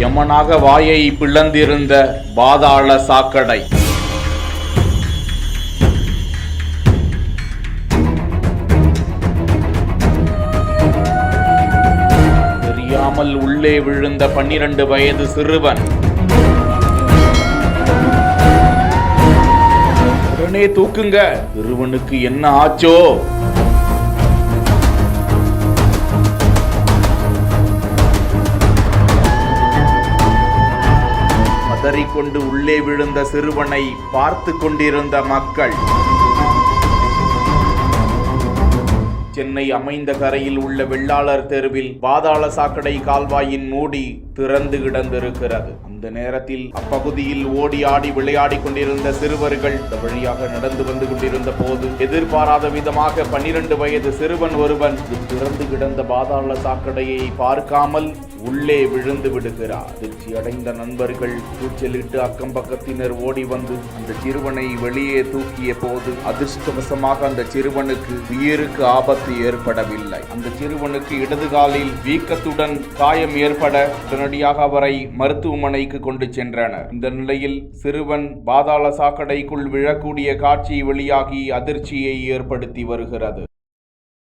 யமனாக வாயை பிளந்திருந்த பாதாள சாக்கடை. தெரியாமல் உள்ளே விழுந்த 12 வயது சிறுவன். உடனே தூக்குங்க, சிறுவனுக்கு என்ன ஆச்சோ? பதறிக்கொண்டு உள்ளே விழுந்த சிறுவனை பார்த்து கொண்டிருந்த மக்கள். சென்னை அமைந்த கரையில் உள்ள வெள்ளாளர் தெருவில் பாதாள சாக்கடை கால்வாயின் மூடி திறந்து கிடந்திருக்கிறது. அந்த நேரத்தில் அப்பகுதியில் ஓடி ஆடி விளையாடி கொண்டிருந்த சிறுவர்கள் இந்த வழியாக நடந்து வந்து கொண்டிருந்த போது எதிர்பாராத விதமாக 12 வயது சிறுவன் ஒருவன் திறந்து கிடந்த பாதாள சாக்கடையை பார்க்காமல் உள்ளே விழுந்து விடுகிறார். அதிர்ச்சி அடைந்த நண்பர்கள் கூச்சலிட்டு அக்கம் பக்கத்தினர் ஓடி வந்து அந்த சிறுவனை வெளியே தூக்கிய போது அதிர்ஷ்டவசமாக அந்த சிறுவனுக்கு உயிருக்கு ஆபத்து ஏற்படவில்லை. அந்த சிறுவனுக்கு இடது காலில் வீக்கத்துடன் காயம் ஏற்பட உடனடியாக அவரை மருத்துவமனைக்கு கொண்டு சென்றனர். இந்த நிலையில் சிறுவன் பாதாள சாக்கடைக்குள் விழக்கூடிய காட்சி வெளியாகி அதிர்ச்சியை ஏற்படுத்தி வருகிறது.